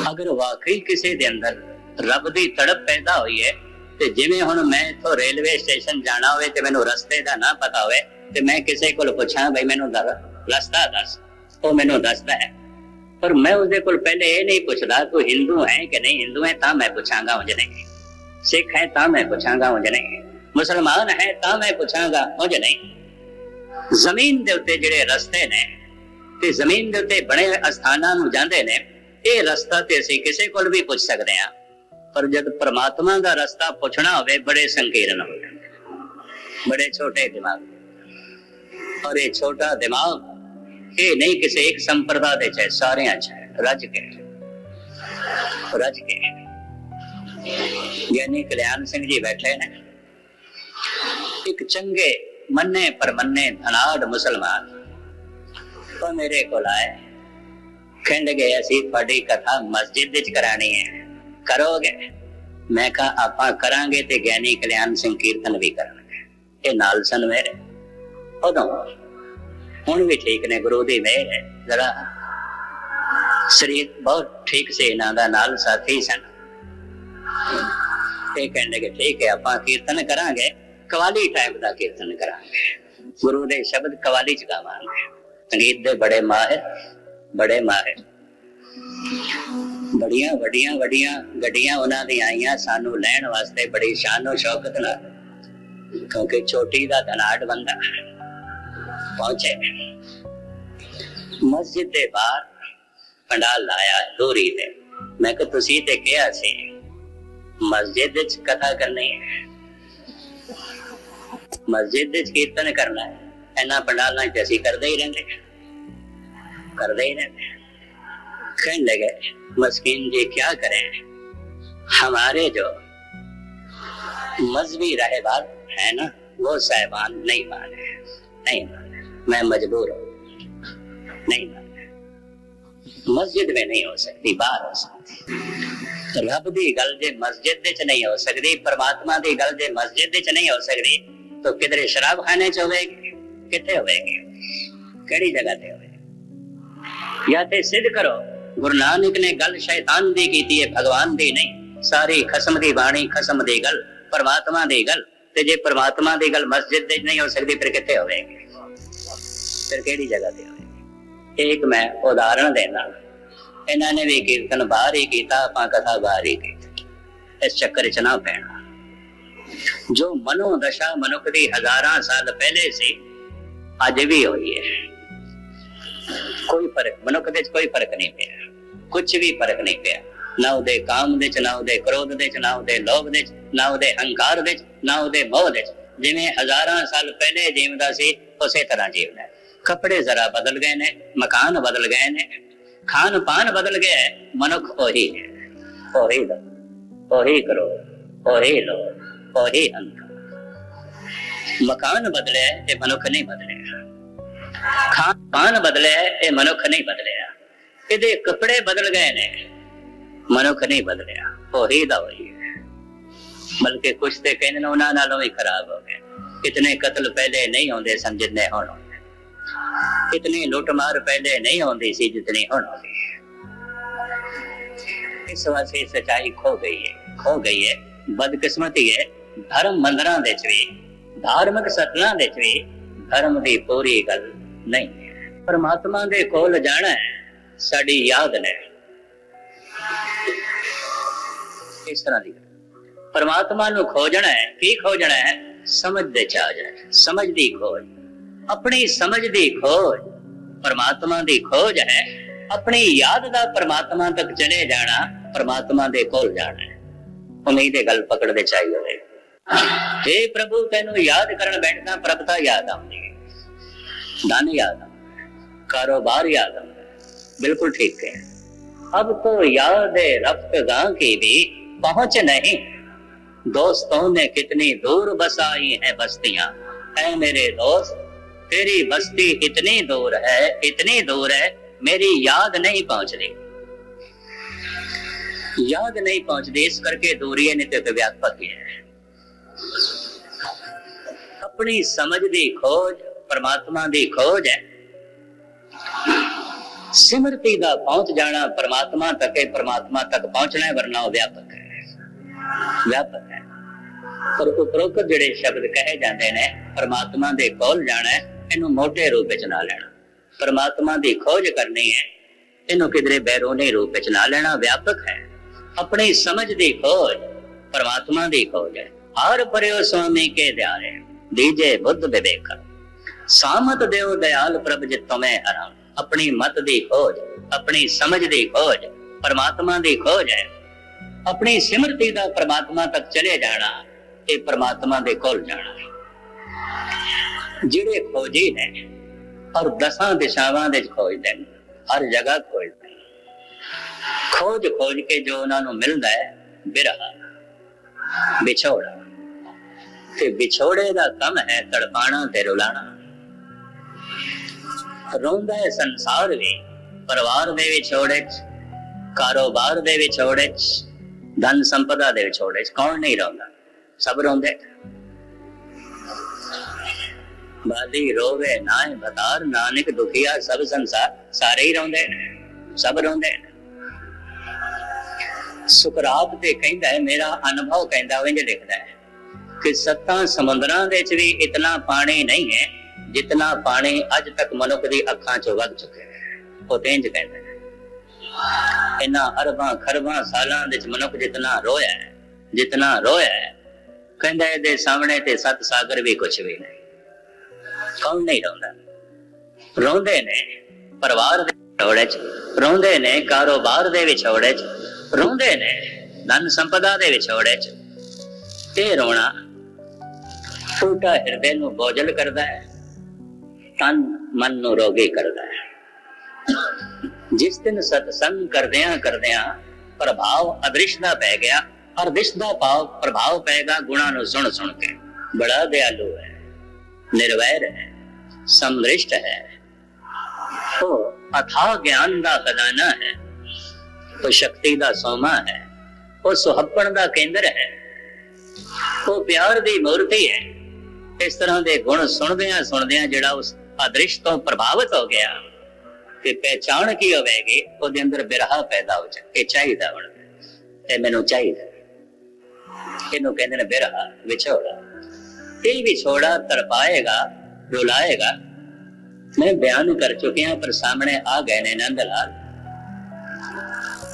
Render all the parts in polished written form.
अगर वाकई किसी दे अंदर रब दी तड़प पैदा हुई है ते जिवें हुण मैं इत्थों रेलवे स्टेशन जाना होवे ते मैनूं रस्ते दा ना पता होवे ते मैं किसी कोल पुछां बई मैनूं रस्ता दस, वो मैनूं दसदा है। पर मैं उसदे कोल पहले ये नहीं पुछदा तू हिंदू है कि नहीं, हिंदू है तां मैं पुछांगा उंज नहीं, सिख है तां मैं पुछांगा उंज नहीं, मुसलमान है तां मैं पुछांगा उंज नहीं। जमीन दे उत्ते जिहड़े रस्ते ने ते जमीन दे उत्ते बणे अस्थानां नूं जांदे ने, ये रस्ता ते असीं किसी कोल भी पुछ सकदे हां, पर जद परमात्मा दा रस्ता पुछना होवे बड़े संकीर्ण हो जांदे, बड़े छोटे दिमाग। और ये छोटा दिमाग ये नहीं किसी एक संप्रदाय दे च सारियां च रज के ज्ञानी कल्याण सिंह जी बैठे ने, एक चंगे मन्ने पर मन्ने धनाड़ मुसलमान तो मेरे को आए, कहने लगे असी तुहाडी कथा मस्जिद विच करानी है, करोगे? मैं कहा आपां करांगे ते ज्ञानी कल्याण सिंह कीर्तन भी करनगे, ये नाल सन मेरे उदों हुण भी ठीक ने, गुरु दी मेहर है, जरा शरीर बहुत ठीक से इन्हां दा नाल साथी सन। कहने लगे ठीक है आपां कीर्तन करांगे, कवाली टाइप दा कीर्तन करांगे, गुरु दे शब्द कवाली च गावांगे, संगीत दे बड़े माहिर बड़ियां वड्डियां गड्डियां उन्हां दी आईयां सानू लैण वास्ते बड़ी शानो शौकत नाल, क्योंकि चोटी दा धनाड़ बंदा पहुंचे। मस्जिद दे बाहर पंडाल लाया दूरी ते, मैं कहा तुसीं ते कहा सी मस्जिद विच कथा करनी है, मस्जिद विच कीर्तन करना है, इन्हां पंडालां च असीं करदे ही रहंदे। कहने लगे मस्कीन जी क्या करें, हमारे जो मजहबी रहबार है ना वो साहिबान नहीं माने, मैं मजबूर हूं, नहीं माने, मस्जिद में नहीं हो सकती, बाहर हो सकती। रब दी गल जे मस्जिद विच नहीं हो सकती, परमात्मा दी गल जे मस्जिद विच नहीं हो सकती तो किधरे शराब खाने च होवेगी, किथे होवेगी, केड़ी जगह ते होवेगी? या ते सिद्ध करो गुरु नानक ने गल शैतान दी कीती है, भगवान दी नहीं, सारी खसम दी बाणी, खसम दी गल, परमात्मा दी गल, ते जे परमात्मा दी गल मस्जिद विच नहीं हो सकती फिर किथे होवेगी, फिर केड़ी जगह ते होवेगी? एक मैं उदाहरण देना, इन्हां ने भी कीर्तन बाहर ही कीता, आपां कथा बाहर ही कीती, इस चक्कर च ना पैना। जो मनोदशा मनुख दी हजारां साल पहले सी अज भी होई है, कोई फर्क मनुख दे कोई फर्क नहीं पिया, कुछ भी फर्क नहीं पिया, ना उहदे काम दे च, ना उहदे क्रोध दे च, ना उहदे लोभ दे च, ना उहदे हंकार दे च, ना उहदे मोह दे च, जिवें हजारां साल पहले जीवदा सी उसे तरह जीवदा है। कपड़े जरा बदल गए ने, मकान बदल गए ने, खान पान बदल गया है, मनुख ओही है, ओही लो, ओही करो, ओही लो, ओही हंकार। मकान बदले ये मनुख नहीं बदले, खान पान बदले ये मनुख नहीं बदले, इहदे कपड़े बदल गए ने, मनुख नहीं बदलिया, ओही दा ओही है। बल्कि कुछ ते कहने उन्हां नालों भी खराब हो गए, इतने कत्ल पहले नहीं होंदे सन जितने हुण होंदे, इतनी लुटमार पहले नहीं होंदी सी जितनी हुण होंदी है। इस वास्ते सच्चाई खो गई है, बदकिस्मती है। धर्म मंदिरां दे च भी, धार्मिक सतनां दे च भी धर्म दी पूरी गल नहीं है। परमात्मा दे कोल जाना है साडी याद ने, इस तरह दी परमात्मा नूं खोजना है, की खोजना है? समझ दे च आ जाए, समझ दी खोज, अपनी समझ दी खोज, परमात्मा दी खोज है, अपनी याद दा परमात्मा तक चले जाना, परमात्मा दे कोल जाना है। उन्हीं दे गल पकड़दे चाहिए। हे प्रभु तैनू याद करन बैठना, प्रभुता याद आउंदी है, धन याद आउंदा है, कारोबार याद आउंदा है, बिल्कुल ठीक है। अब तो याद रफ्तगां की भी पहुंच नहीं, दोस्तों ने कितनी दूर बसाई है बस्तियां, ऐ मेरे दोस्त तेरी बस्ती इतनी दूर है, मेरी याद नहीं पहुंच रही, याद नहीं पहुंचती, इस करके दूरिये नित्य व्यापक है। अपनी समझ दी खोज, परमात्मा दी खोज है, सिमरती दा पहुंच जाना परमात्मा तक है, परमात्मा तक पहुंचना है, वरना वो व्यापक है, व्यापक है। पर उपरोक्त जिहड़े शब्द कहे जाते हैं परमात्मा दे कोल जाना है, इनू मोटे रूप विच ना लेना। परमात्मा दी खोज करनी है, इनू किधरे बैरोने रूप विच ना लेना। व्यापक है, अपनी समझ दी खोज परमात्मा दी खोज है। हर पर्यो स्वामी के द्यारे दीजे बुद्ध विवेक, सामत देव दयाल प्रभ जित तुम्हें हराम। अपनी मत दी खोज, अपनी समझ दी खोज परमात्मा दी खोज है। अपनी सिमरती दा परमात्मा तक चले जाना, ये परमात्मा दे कोल जाना है। जिहड़े खोजी ने और 10 दिशावां दे खोजदे ने, हर जगह खोजदे, खोज खोज के जो उन्होंने मिलता है बिरहा, विछोड़ा। ते विछोड़े दा कम है तड़पाना ते रुलाना। रोंदा है संसार भी परिवार दे विछोड़े च, कारोबार दे विछोड़े च, धन संपदा दे विछोड़े च। कौन नहीं रोंदा? सब रोंदे। बादी रोवे नाए भतार, नानक दुखिया सब संसार। सारे ही रोंदे, सब रोंदे। सुकरात ते कहंदा है, मेरा अनुभव कहंदा इंज लिखदा है कि 7 समुद्रां दे च भी इतना पानी नहीं है जितना पानी अज तक मनुख दी अखां चों वग चुके हैं। वो इंज कहंदा है, इन्हां अरबां खरबां सालां दे च मनुख जितना रोया है, जितना रोया है, कहंदा है दे सामने ते 7 सागर भी कुछ भी नहीं। कौन नहीं रोंदा? रोंदे ने परिवार दे विछोड़े च, रोंदे ने कारोबार दे विछोड़े च, रोंदे ने धन संपदा दे विछोड़े च। ते रोना टूटा हिरदे नूं बोझल करदा है, तन मन नूं रोगी करदा है। जिस दिन सत्संग करदियां करदियां प्रभाव अदृश्य दा पै गया, अदृश्य दा प्रभाव पैगा गुणां नूं सुन सुन के। बड़ा दयालु है, निर्वैर है, समदृष्ट है, तो अथाह ज्ञान दा खजाना है, तो शक्ति दा सोमा है, वो सुहप्पण दा केंद्र है, वो प्यार दी मूर्ति है। इस तरह दे गुण सुनदियां सुनदियां जिहड़ा उस अदृश्य तो प्रभावित हो गया ते पहचान की होवेगी, ਉਹਦੇ ਅੰਦਰ ਬਿਰਹਾ ਪੈਦਾ ਹੋ ਜਾਏ। ਇਹ ਚਾਹੀਦਾ ਹੁਣ, ਇਹ ਮੈਨੂੰ ਚਾਹੀਦਾ। ਇਹਨੂੰ ਕਹਿੰਦੇ ਨੇ ਬਿਰਹਾ, ਵਿਛੋੜਾ। ਇਹ ਵਿਛੋੜਾ ਤੜਪਾਏਗਾ, ਰੁਲਾਏਗਾ। मैं बयान कर चुके हैं, पर सामने आ गए ने नंद लाल।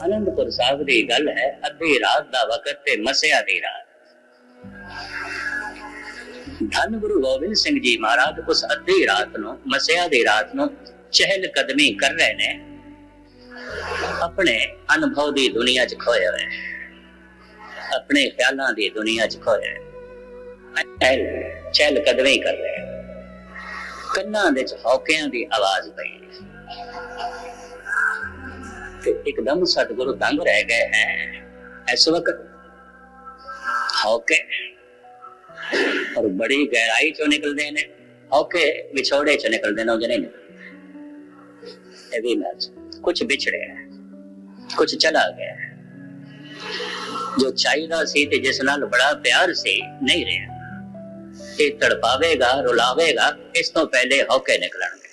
आनंदपुर साहब की गल है, अद्धी रात का वक्त ते मसिया दी रात। धन गुरु गोबिंद सिंह जी महाराज उस अद्धी रात नूं, मसिया दी रात नूं चहल कदमी कर रहे ने, अपने अनुभव की दुनिया च खोए हुए, अपने ख्यालों की दुनिया च खोए, चहल कदमी कर रहे। ਕੰਨਾਂ ਦੇ ਚ ਹੌਕਿਆਂ ਦੀ ਆਵਾਜ਼ ਪਈ ਤੇ ਇੱਕਦਮ ਸਤਿਗੁਰੂ ਦੰਗ ਰਹਿ ਗਏ ਹੈ। ਇਸ ਵਕਤ ਹੌਕੇ और बड़ी गहराई चो निकलते हैं, हौके विछोड़े चो निकलते हैं, नहीं निकलते। कुछ बिछड़े है, कुछ चला गया है, जो चाहिदा सी ते जिस नाल बड़ा प्यार से नहीं रहा। ये तड़पावेगा, रुलावेगा, इस तो पहले हौके निकलणगे।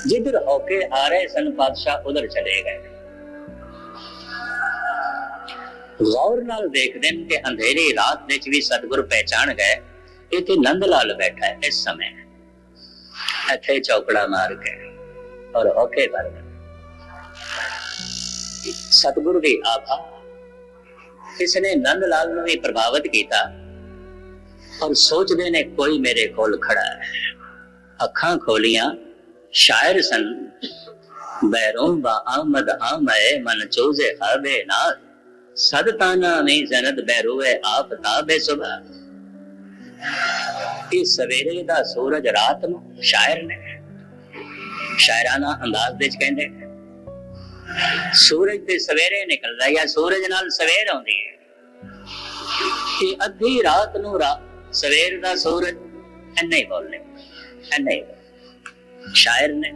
जिधर हौके आ रहे सन पातशाह उधर चले गए। गौर नाल देखते हैं कि अंधेरी रात विच भी सतगुर पहचान गए इत्थे नंद लाल बैठा है इस समय, इत्थे चौकड़ा मार के और हौके भर गए। सतगुरु की आभा इसने नंद लाल नूं भी प्रभावित किया और सोचते ने कोई मेरे कोल खड़ा है। अखां खोलियां, शायर सन, बैरों बा आमद आमए मन चोजे खाबे नाथ, सदताना में जनत बैरुए आप ताबे सुबह। इस सवेरे दा सूरज रात नूं शायर ने शायराना अंदाज विच कहंदे सूरज ते सवेरे निकलदा या सूरज नाल सवेर आउंदी है। कि अद्धी रात नूं सवेर दा सूरज इन्ना ही बोलने, इन्ना ही शायर ने,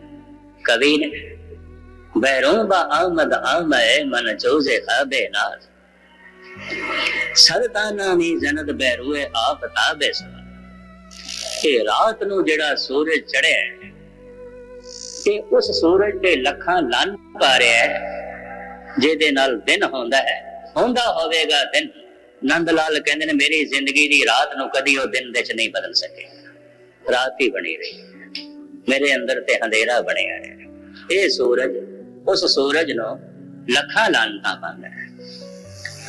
कवि ने। बैरों बा आमद आमए मन चोजे खाबे नाथ, सदताना नी जनत बैरुए आप ताबे सुबह। कि रात नूं जेड़ा सूरज चढ़िया ਤੇ ਉਸ ਸੂਰਜ ਦੇ ਲੱਖਾਂ ਲੰਨ ਪਾ ਰਿਹਾ ਹੈ ਜਿਹਦੇ ਨਾਲ ਦਿਨ ਹੁੰਦਾ ਹੈ, ਹੁੰਦਾ ਹੋਵੇਗਾ ਦਿਨ। ਨੰਦ ਲਾਲ ਕਹਿੰਦੇ ਨੇ ਮੇਰੀ ਜ਼ਿੰਦਗੀ ਦੀ ਰਾਤ ਨੂੰ ਕਦੀ ਉਹ ਦਿਨ ਵਿੱਚ ਨਹੀਂ ਬਦਲ ਸਕੇ, ਰਾਤ ਹੀ ਬਣੀ ਰਹੀ, ਮੇਰੇ ਅੰਦਰ ਤੇ ਅੰਧੇਰਾ ਬਣਿਆ ਹੈ। ਇਹ ਸੂਰਜ ਉਸ ਸੂਰਜ ਨੂੰ ਲੱਖਾਂ ਲਾਨਤਾਂ ਪਾਉਂਦਾ ਹੈ।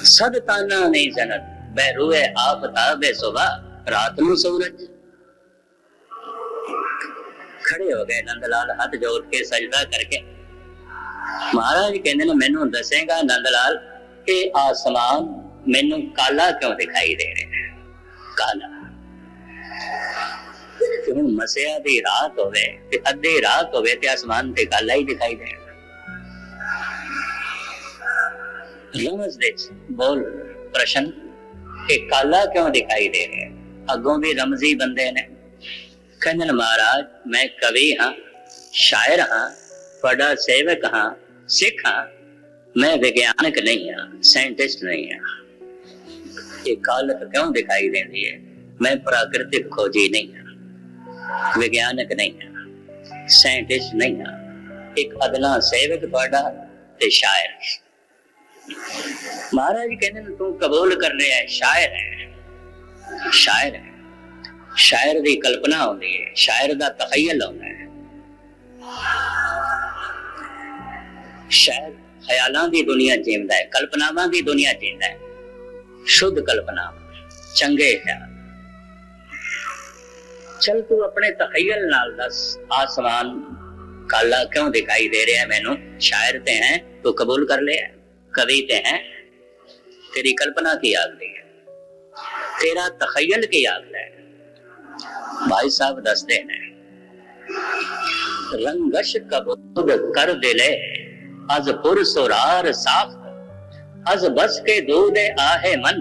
ਸਦ ਤਾਨਾ ਨਹੀਂ ਜਨਤ ਬਹਿਰੂਏ ਆਫਤਾਬੇ ਸੁਬਾ, ਰਾਤ ਨੂੰ ਸੂਰਜ। ਖੜੇ ਹੋ ਗਏ ਨੰਦ ਲਾਲ ਹੱਥ ਜੋੜ ਕੇ ਸਜਦਾ ਕਰਕੇ। ਮਹਾਰਾਜ ਕਹਿੰਦੇ ਨੇ ਮੈਨੂੰ ਦੱਸੇਗਾ ਨੰਦ ਲਾਲ ਕਿ ਆਸਮਾਨ ਮੈਨੂੰ ਕਾਲਾ ਕਿਉਂ ਦਿਖਾਈ ਦੇ ਰਿਹਾ ਹੈ? ਕਾਲਾ ਕਿ ਹੁਣ ਮਸਿਆ ਦੀ ਰਾਤ ਹੋਵੇ ਤੇ ਅੱਧੀ ਰਾਤ ਹੋਵੇ ਤੇ ਆਸਮਾਨ ਤੇ ਕਾਲਾ ਹੀ ਦਿਖਾਈ ਦੇ ਰਿਹਾ। ਰਮਜ਼ ਦੇ ਬੋਲ ਪ੍ਰਸ਼ਨ ਕਿ ਕਾਲਾ ਕਿਉਂ ਦਿਖਾਈ ਦੇ ਰਿਹਾ? ਅੱਗੋਂ ਵੀ ਰਮਜ਼ੀ ਬੰਦੇ ਨੇ। ਕਹਿੰਦੇ ਮਹਾਰਾਜ ਮੈਂ ਕਵੀ ਹਾਂ, ਸ਼ਾਇਰ ਹਾਂ, ਤੁਹਾਡਾ ਸੇਵਕ ਹਾਂ, ਸਿੱਖ ਹਾਂ, ਮੈਂ ਵਿਗਿਆਨਕ ਨਹੀਂ ਹਾਂ, ਸਾਇੰਟਿਸਟ ਨਹੀਂ ਹਾਂ। ਇਹ ਕਾਲਕ ਕਿਉਂ ਦਿਖਾਈ ਦੇਂਦੀ ਹੈ? ਮੈਂ ਪ੍ਰਾਕਿਰਤਿਕ ਖੋਜੀ ਨਹੀਂ ਹਾਂ, ਵਿਗਿਆਨਕ ਨਹੀਂ ਹਾਂ, ਸਾਇੰਟਿਸਟ ਨਹੀਂ ਹਾਂ, ਇੱਕ ਅਦਲਾ ਸੇਵਕ ਤੁਹਾਡਾ ਤੇ ਸ਼ਾਇਰ। ਮਹਾਰਾਜ ਕਹਿੰਦੇ ਨੇ ਤੂੰ ਕਬੂਲ ਕਰ ਰਿਹਾ ਹੈ, ਸ਼ਾਇਰ ਹੈ, ਸ਼ਾਇਰ ਹੈ। ਸ਼ਾਇਰ ਦੀ ਕਲਪਨਾ ਹੁੰਦੀ ਹੈ, ਸ਼ਾਇਰ ਦਾ ਤਖਯਲ ਹੁੰਦਾ ਹੈ। ਸ਼ਾਇਰ ਖਿਆਲਾਂ ਦੀ ਦੁਨੀਆ ਜੀਂਦਾ ਹੈ, ਕਲਪਨਾਵਾਂ ਦੀ ਦੁਨੀਆ ਜੀਂਦਾ ਹੈ, ਸ਼ੁੱਧ ਕਲਪਨਾ, ਚੰਗੇ ਖਿਆਲ। ਚਲ ਤੂੰ ਆਪਣੇ ਤਖਯਲ ਨਾਲ ਦੱਸ ਆਸਮਾਨ ਕਾਲਾ ਕਿਉਂ ਦਿਖਾਈ ਦੇ ਰਿਹਾ ਮੈਨੂੰ? ਸ਼ਾਇਰ ਤੇ ਹੈ, ਤੂੰ ਕਬੂਲ ਕਰ ਲਿਆ, ਕਵੀ ਤੇ ਹੈ, तेरी कल्पना की आखदी है, तेरा तखयल की आखदा है। भाई साहब दसदे ने रंगश कबूद कर दिले अज पुर सुरार साख, अज बस के दूदे आहे मन,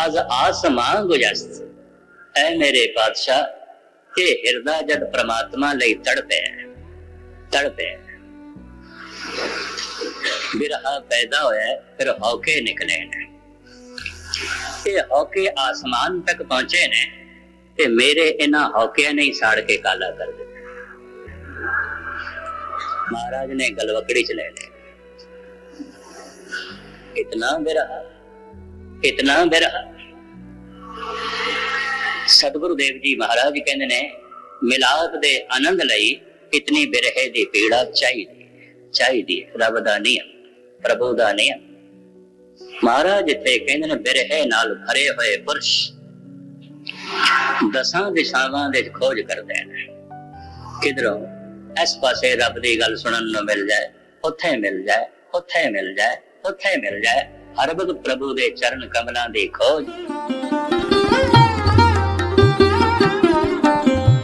अज आसमां गुजस्त। ऐ मेरे पातशाह ये हिरदा जद परमात्मा लई तड़पे तड़पे, बिरहा पैदा होया फिर हौके निकले ने, ये हौके आसमान तक पहुंचे ने ते मेरे इन्हां हौकिया ने साड़ के काला कर दिता। महाराज ने गलवकड़ी च ले ले, इतना बिरहा, इतना बिरहा। सतगुरु देव जी महाराज कहते ने मिलाप दे आनंद लई इतनी बिरहे दी पीड़ा चाहिए, चाहिए। रब दा नियम, प्रभु दा नियम। महाराज इत्थे कहंदे ने बिरहे नाल भरे होए पुरुष दसां दिशावां दे खोज करदे ने, किधरों इस पासे रब दी गल सुनन नूं मिल जाए, उत्थे मिल जाए, उत्थे मिल जाए, उत्थे मिल जाए। हर वक्त प्रभु दे चरण कमलां दी खोज।